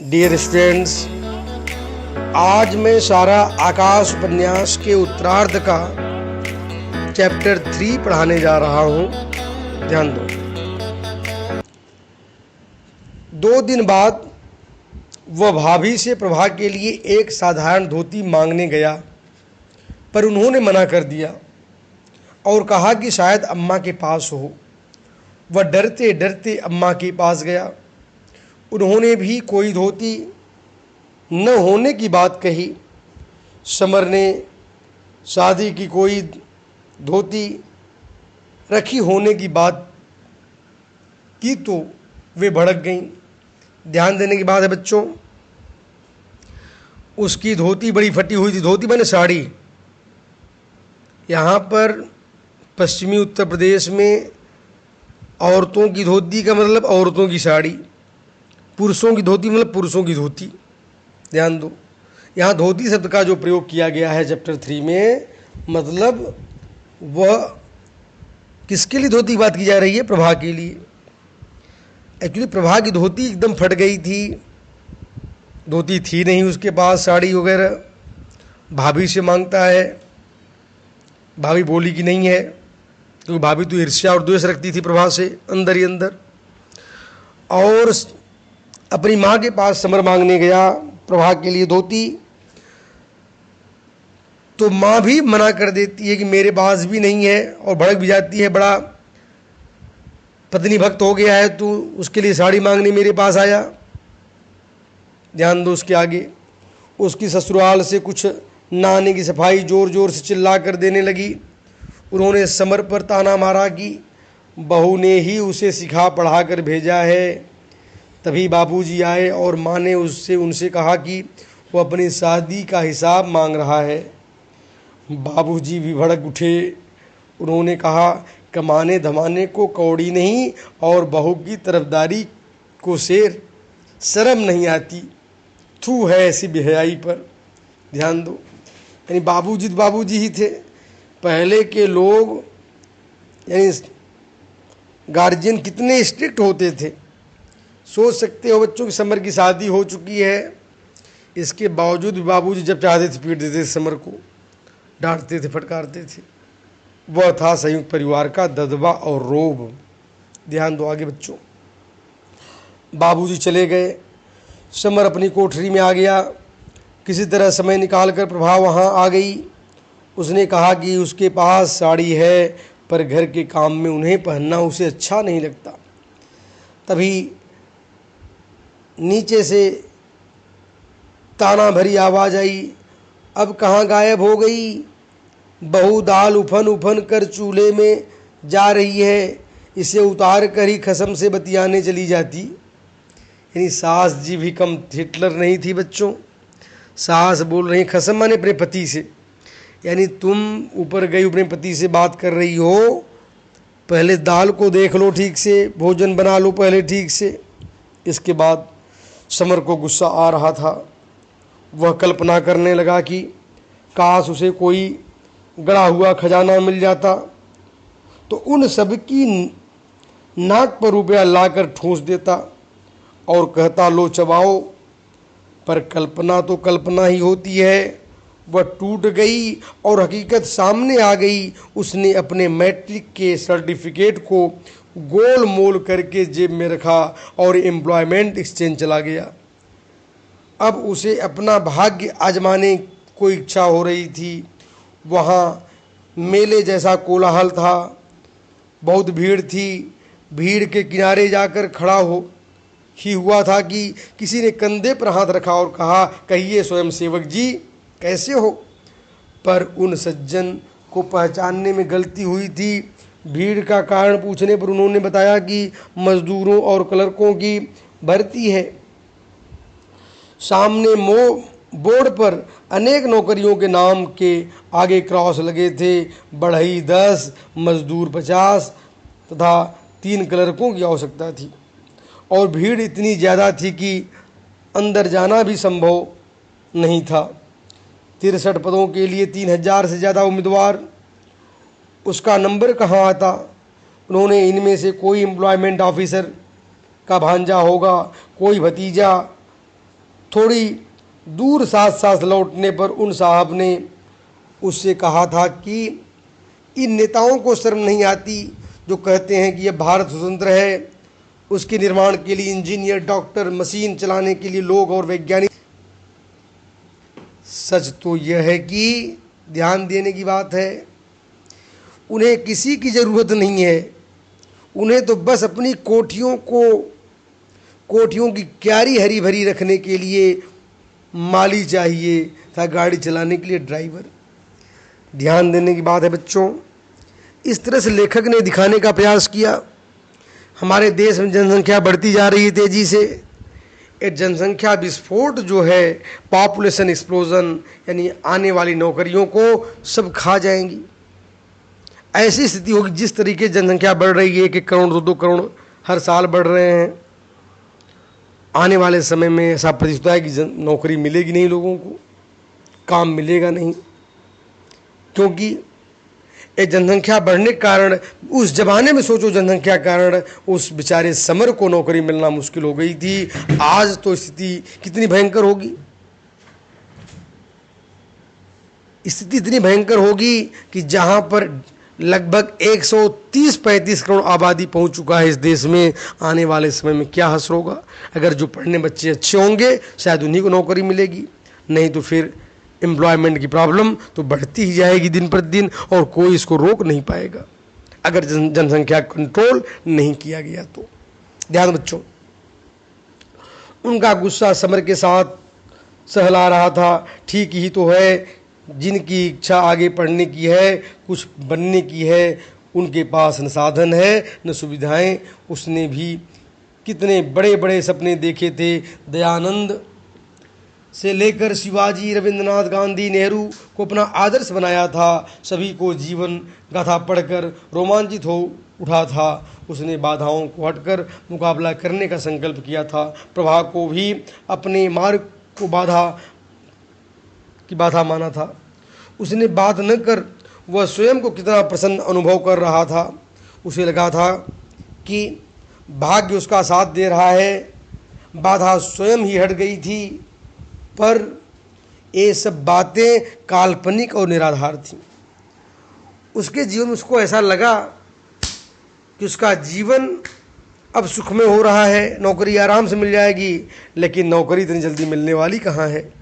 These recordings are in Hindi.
डियर स्टूडेंट्स, आज मैं सारा आकाश उपन्यास के उत्तरार्ध का चैप्टर 3 पढ़ाने जा रहा हूँ। ध्यान दो। 2 दिन बाद वह भाभी से प्रभा के लिए एक साधारण धोती मांगने गया, पर उन्होंने मना कर दिया और कहा कि शायद अम्मा के पास हो। वह डरते डरते अम्मा के पास गया। उन्होंने भी कोई धोती न होने की बात कही। समर ने शादी की कोई धोती रखी होने की बात की तो वे भड़क गईं। ध्यान देने की बात है बच्चों, उसकी धोती बड़ी फटी हुई थी। धोती माने साड़ी। यहाँ पर पश्चिमी उत्तर प्रदेश में औरतों की धोती का मतलब औरतों की साड़ी, पुरुषों की धोती मतलब पुरुषों की धोती। ध्यान दो, यहाँ धोती शब्द का जो प्रयोग किया गया है चैप्टर 3 में, मतलब वह किसके लिए धोती की बात की जा रही है? प्रभा के लिए। एक्चुअली प्रभा की धोती एकदम फट गई थी, धोती थी नहीं उसके पास, साड़ी वगैरह। भाभी से मांगता है। भाभी बोली कि नहीं है, क्योंकि भाभी तो ईर्ष्या और द्वेष रखती थी प्रभा से अंदर ही अंदर। और अपनी माँ के पास समर मांगने गया प्रभा के लिए धोती, तो माँ भी मना कर देती है कि मेरे पास भी नहीं है, और भड़क भी जाती है, बड़ा पत्नी भक्त हो गया है तू, उसके लिए साड़ी मांगने मेरे पास आया। ध्यान दो, उसके आगे उसकी ससुराल से कुछ ना आने की सफाई जोर जोर से चिल्ला कर देने लगी। उन्होंने समर पर ताना मारा कि बहू ने ही उसे सिखा पढ़ा कर भेजा है। तभी बाबूजी आए और माँ ने उनसे कहा कि वो अपनी शादी का हिसाब मांग रहा है। बाबूजी भी भड़क उठे। उन्होंने कहा, कमाने धमाने को कौड़ी नहीं और बहू की तरफदारी को शेर, शर्म नहीं आती। थू है ऐसी बेहयाई पर। ध्यान दो, यानी बाबूजी ही थे। पहले के लोग यानी गार्जियन कितने स्ट्रिक्ट होते थे। सोच सकते हो बच्चों की समर की शादी हो चुकी है, इसके बावजूद भी बाबूजी जब चाहते थे पीट देते थे समर को, डांटते थे, फटकारते थे। वह था संयुक्त परिवार का दबदबा और रोब। ध्यान दो आगे बच्चों। बाबूजी चले गए, समर अपनी कोठरी में आ गया। किसी तरह समय निकाल कर प्रभा वहाँ आ गई। उसने कहा कि उसके पास साड़ी है, पर घर के काम में उन्हें पहनना उसे अच्छा नहीं लगता। तभी नीचे से ताना भरी आवाज़ आई, अब कहाँ गायब हो गई? बहू दाल उफन उफन कर चूल्हे में जा रही है, इसे उतार कर ही खसम से बतियाने चली जाती। यानी सास जी भी कम हिटलर नहीं थी बच्चों। सास बोल रही, खसम माने अपने पति से, यानी तुम ऊपर गई अपने पति से बात कर रही हो, पहले दाल को देख लो ठीक से, भोजन बना लो पहले ठीक से। इसके बाद समर को गुस्सा आ रहा था। वह कल्पना करने लगा कि काश उसे कोई गड़ा हुआ खजाना मिल जाता तो उन सब की नाक पर रुपया लाकर ठूंस देता और कहता, लो चबाओ। पर कल्पना तो कल्पना ही होती है। वह टूट गई और हकीकत सामने आ गई। उसने अपने मैट्रिक के सर्टिफिकेट को गोल मोल करके जेब में रखा और एम्प्लॉयमेंट एक्सचेंज चला गया। अब उसे अपना भाग्य आजमाने को इच्छा हो रही थी। वहाँ मेले जैसा कोलाहल था, बहुत भीड़ थी। भीड़ के किनारे जाकर खड़ा हुआ था कि किसी ने कंधे पर हाथ रखा और कहा, कहिए स्वयं सेवक जी कैसे हो? पर उन सज्जन को पहचानने में गलती हुई थी। भीड़ का कारण पूछने पर उन्होंने बताया कि मजदूरों और क्लर्कों की भर्ती है। सामने बोर्ड पर अनेक नौकरियों के नाम के आगे क्रॉस लगे थे। बढ़ई 10, मजदूर 50 तथा 3 क्लर्कों की आवश्यकता थी। और भीड़ इतनी ज़्यादा थी कि अंदर जाना भी संभव नहीं था। 63 पदों के लिए 3000 से ज़्यादा उम्मीदवार। उसका नंबर कहाँ आता? उन्होंने इनमें से कोई एम्प्लॉयमेंट ऑफिसर का भांजा होगा, कोई भतीजा, थोड़ी दूर साथ साथ लौटने पर उन साहब ने उससे कहा था कि इन नेताओं को शर्म नहीं आती जो कहते हैं कि यह भारत स्वतंत्र है, उसके निर्माण के लिए इंजीनियर, डॉक्टर, मशीन चलाने के लिए लोग और वैज्ञानिक। सच तो यह है कि ध्यान देने की बात है, उन्हें किसी की ज़रूरत नहीं है। उन्हें तो बस अपनी कोठियों की क्यारी हरी भरी रखने के लिए माली चाहिए था, गाड़ी चलाने के लिए ड्राइवर। ध्यान देने की बात है बच्चों। इस तरह से लेखक ने दिखाने का प्रयास किया हमारे देश में जनसंख्या बढ़ती जा रही है तेजी से। ये जनसंख्या विस्फोट जो है, पॉपुलेशन एक्सप्लोजन, यानी आने वाली नौकरियों को सब खा जाएंगी। ऐसी स्थिति होगी जिस तरीके जनसंख्या बढ़ रही है, 1-1 करोड़ 2-2 करोड़ हर साल बढ़ रहे हैं। आने वाले समय में ऐसा प्रतीत होता है कि नौकरी मिलेगी नहीं, लोगों को काम मिलेगा नहीं, क्योंकि ये जनसंख्या बढ़ने के कारण, उस जमाने में सोचो जनसंख्या के कारण उस बेचारे समर को नौकरी मिलना मुश्किल हो गई थी। आज तो स्थिति कितनी भयंकर होगी, स्थिति इतनी भयंकर होगी कि जहां पर लगभग 130-135 करोड़ आबादी पहुंच चुका है इस देश में, आने वाले समय में क्या हश्र होगा। अगर जो पढ़ने बच्चे अच्छे होंगे शायद उन्हीं को नौकरी मिलेगी, नहीं तो फिर एम्प्लॉयमेंट की प्रॉब्लम तो बढ़ती ही जाएगी दिन प्रतिदिन, और कोई इसको रोक नहीं पाएगा अगर जनसंख्या कंट्रोल नहीं किया गया तो। ध्यान बच्चों, उनका गुस्सा समर के साथ सहला रहा था। ठीक ही तो है, जिनकी इच्छा आगे पढ़ने की है, कुछ बनने की है, उनके पास न साधन है न सुविधाएं। उसने भी कितने बड़े बड़े सपने देखे थे। दयानंद से लेकर शिवाजी, रविंद्रनाथ, गांधी, नेहरू को अपना आदर्श बनाया था। सभी को जीवन गाथा पढ़कर रोमांचित हो उठा था। उसने बाधाओं को हटकर मुकाबला करने का संकल्प किया था। प्रभा को भी अपने मार्ग को बाधा माना था। उसने बात न कर वह स्वयं को कितना प्रसन्न अनुभव कर रहा था। उसे लगा था कि भाग्य उसका साथ दे रहा है, बाधा स्वयं ही हट गई थी। पर ये सब बातें काल्पनिक और निराधार थीं। उसके जीवन में उसको ऐसा लगा कि उसका जीवन अब सुख में हो रहा है, नौकरी आराम से मिल जाएगी, लेकिन नौकरी इतनी जल्दी मिलने वाली कहाँ है।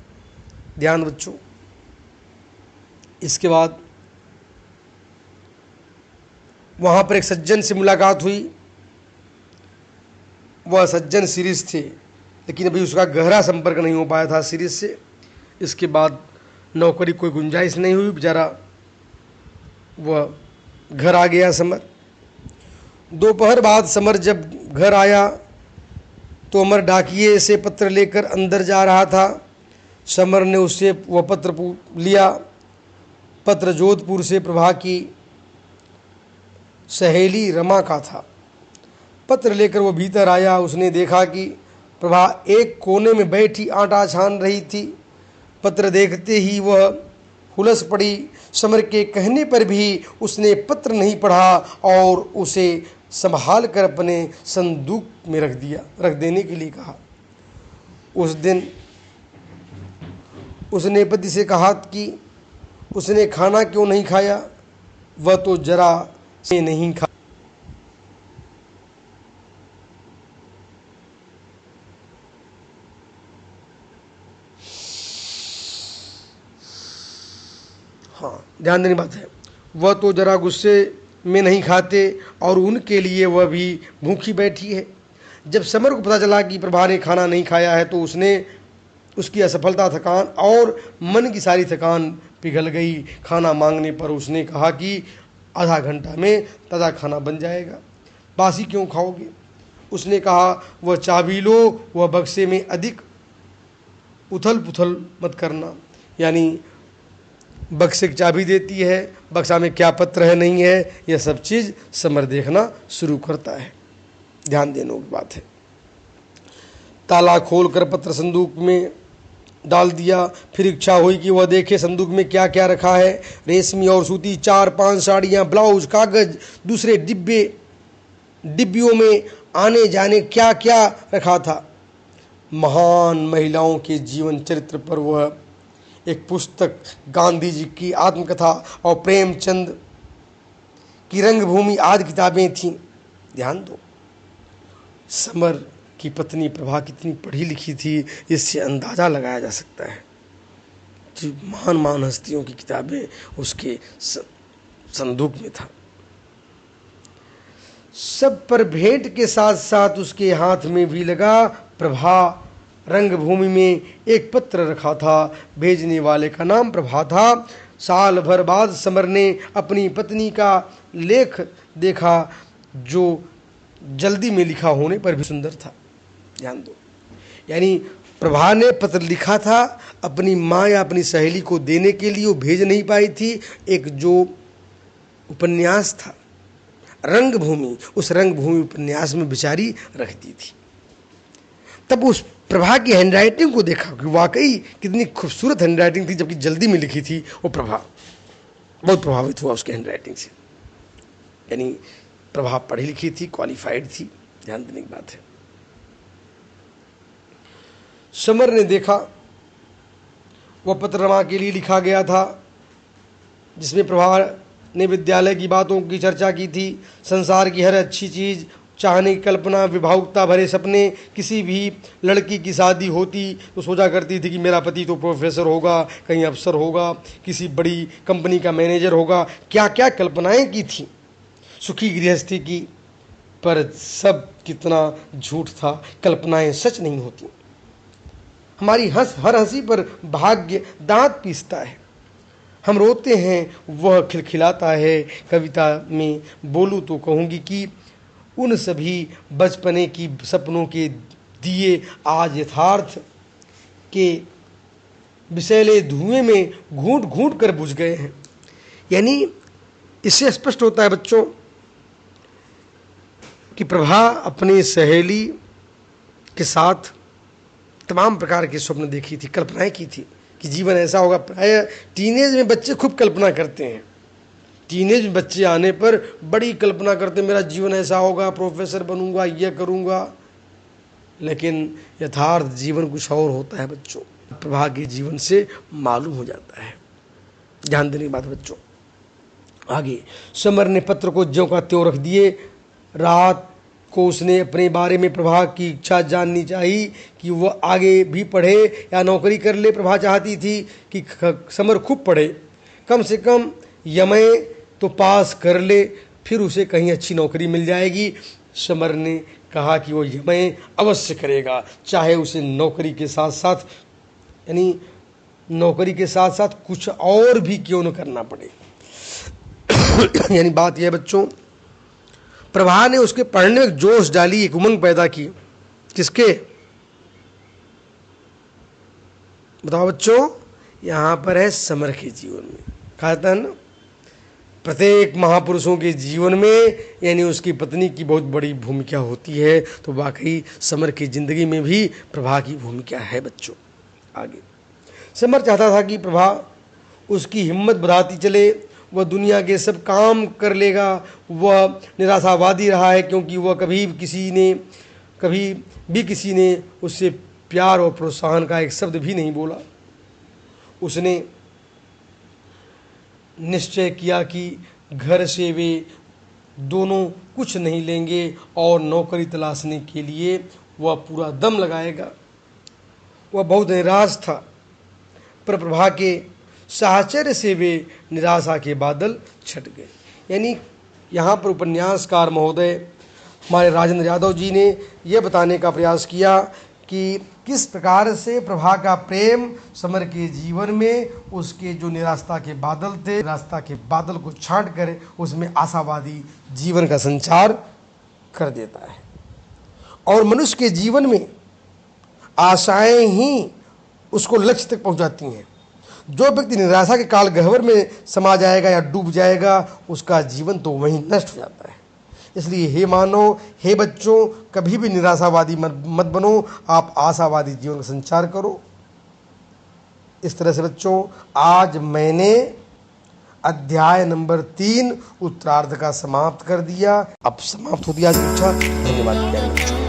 ध्यान बच्चों, इसके बाद वहाँ पर एक सज्जन से मुलाकात हुई। वह सज्जन सीरीज थे, लेकिन अभी उसका गहरा संपर्क नहीं हो पाया था सीरीज से। इसके बाद नौकरी कोई गुंजाइश नहीं हुई, बेचारा वह घर आ गया समर। दोपहर बाद समर जब घर आया तो अमर डाकिए से पत्र लेकर अंदर जा रहा था। समर ने उससे वह पत्र लिया। पत्र जोधपुर से प्रभा की सहेली रमा का था। पत्र लेकर वह भीतर आया। उसने देखा कि प्रभा एक कोने में बैठी आटा छान रही थी। पत्र देखते ही वह हुलस पड़ी। समर के कहने पर भी उसने पत्र नहीं पढ़ा और उसे संभाल कर अपने संदूक में रख देने के लिए कहा। उस दिन उसने पति से कहा कि उसने खाना क्यों नहीं खाया, वह तो जरा से नहीं खा। हाँ, ध्यान देने बात है, वह तो जरा गुस्से में नहीं खाते और उनके लिए वह भी भूखी बैठी है। जब समर को पता चला कि प्रभा ने खाना नहीं खाया है तो उसने उसकी असफलता, थकान और मन की सारी थकान पिघल गई। खाना मांगने पर उसने कहा कि आधा घंटा में ताज़ा खाना बन जाएगा, बासी क्यों खाओगे। उसने कहा वह चाबी लो, वह बक्से में अधिक उथल पुथल मत करना। यानी बक्से की चाबी देती है, बक्सा में क्या पत्र है नहीं है, यह सब चीज़ समर देखना शुरू करता है। ध्यान देने की बात है। ताला खोलकर पत्र संदूक में डाल दिया। फिर इच्छा हुई कि वह देखे संदूक में क्या क्या रखा है। रेशमी और सूती 4-5 साड़ियाँ, ब्लाउज, कागज, दूसरे डिब्बियों में आने जाने क्या क्या रखा था। महान महिलाओं के जीवन चरित्र पर वह एक पुस्तक, गांधी जी की आत्मकथा और प्रेमचंद की रंगभूमि आदि किताबें थीं। ध्यान दो, समर की पत्नी प्रभा कितनी पढ़ी लिखी थी, इससे अंदाजा लगाया जा सकता है। जो महान महान हस्तियों की किताबें उसके संदूक में था। सब पर भेंट के साथ साथ उसके हाथ में भी लगा। प्रभा रंगभूमि में एक पत्र रखा था, भेजने वाले का नाम प्रभा था। साल भर बाद समर ने अपनी पत्नी का लेख देखा, जो जल्दी में लिखा होने पर भी सुंदर था। ध्यान दो, यानी प्रभा ने पत्र लिखा था अपनी माँ या अपनी सहेली को देने के लिए, वो भेज नहीं पाई थी। एक जो उपन्यास था रंगभूमि, उस रंगभूमि उपन्यास में बेचारी रख दी थी। तब उस प्रभा की हैंडराइटिंग को देखा कि वाकई कितनी खूबसूरत हैंडराइटिंग थी, जबकि जल्दी में लिखी थी। वो प्रभा बहुत प्रभावित हुआ उसकी हैंडराइटिंग से। यानी प्रभा पढ़ी लिखी थी, क्वालिफाइड थी। ध्यान देने की बात है। समर ने देखा वह पत्र रमा के लिए लिखा गया था, जिसमें प्रभा ने विद्यालय की बातों की चर्चा की थी। संसार की हर अच्छी चीज़ चाहने की कल्पना, विभावुकता भरे सपने। किसी भी लड़की की शादी होती तो सोचा करती थी कि मेरा पति तो प्रोफेसर होगा, कहीं अफसर होगा, किसी बड़ी कंपनी का मैनेजर होगा। क्या क्या कल्पनाएं की थी सुखी गृहस्थी की, पर सब कितना झूठ था। कल्पनाएं सच नहीं होती। हमारी हर हंसी पर भाग्य दांत पीसता है। हम रोते हैं, वह खिलखिलाता है। कविता में बोलूं तो कहूँगी कि उन सभी बचपने की सपनों के दिए आज यथार्थ के विषैले धुएं में घूंट घूंट कर बुझ गए हैं। यानी इससे स्पष्ट होता है बच्चों कि प्रभा अपनी सहेली के साथ तमाम प्रकार के स्वप्न देखी थी, कल्पनाएं की थी कि जीवन ऐसा होगा। प्राय टीनेज में बच्चे खूब कल्पना करते हैं। टीनेज में बच्चे आने पर बड़ी कल्पना करते, मेरा जीवन ऐसा होगा, प्रोफेसर बनूंगा, यह करूंगा। लेकिन यथार्थ जीवन कुछ और होता है बच्चों। प्रभा के जीवन से मालूम हो जाता है। ध्यान देने की बात बच्चों। आगे समर ने पत्र को ज्यों का त्यों रख दिए। रात को उसने अपने बारे में प्रभा की इच्छा जाननी चाहिए कि वह आगे भी पढ़े या नौकरी कर ले। प्रभा चाहती थी कि समर खूब पढ़े, कम से कम यमए तो पास कर ले, फिर उसे कहीं अच्छी नौकरी मिल जाएगी। समर ने कहा कि वो यमए अवश्य करेगा, चाहे उसे नौकरी के साथ साथ, यानी नौकरी के साथ साथ कुछ और भी क्यों न करना पड़े। यानी बात यह बच्चों, प्रभा ने उसके पढ़ने में जोश डाली, एक उमंग पैदा की। किसके? बताओ बच्चों, यहां पर है समर के जीवन में। कहा था ना, प्रत्येक महापुरुषों के जीवन में यानी उसकी पत्नी की बहुत बड़ी भूमिका होती है। तो वाकई समर की जिंदगी में भी प्रभा की भूमिका है बच्चों। आगे समर चाहता था कि प्रभा उसकी हिम्मत बढ़ाती चले, वह दुनिया के सब काम कर लेगा। वह निराशावादी रहा है, क्योंकि वह कभी भी किसी ने उससे प्यार और प्रोत्साहन का एक शब्द भी नहीं बोला। उसने निश्चय किया कि घर से वे दोनों कुछ नहीं लेंगे और नौकरी तलाशने के लिए वह पूरा दम लगाएगा। वह बहुत निराश था, पर प्रभा के साहचर्य से वे निराशा के बादल छट गए। यानी यहाँ पर उपन्यासकार महोदय हमारे राजेंद्र यादव जी ने यह बताने का प्रयास किया कि किस प्रकार से प्रभा का प्रेम समर के जीवन में उसके जो निराशा के बादल थे, निराशा के बादल को छांट कर उसमें आशावादी जीवन का संचार कर देता है। और मनुष्य के जीवन में आशाएं ही उसको लक्ष्य तक पहुंचाती हैं। जो व्यक्ति निराशा के काल गह्वर में समा जाएगा या डूब जाएगा, उसका जीवन तो वहीं नष्ट हो जाता है। इसलिए हे मानव, हे बच्चों, कभी भी निराशावादी मत बनो, आप आशावादी जीवन का संचार करो। इस तरह से बच्चों, आज मैंने अध्याय नंबर 3 उत्तरार्ध का समाप्त कर दिया। अब समाप्त होती है आज की कक्षा। धन्यवाद।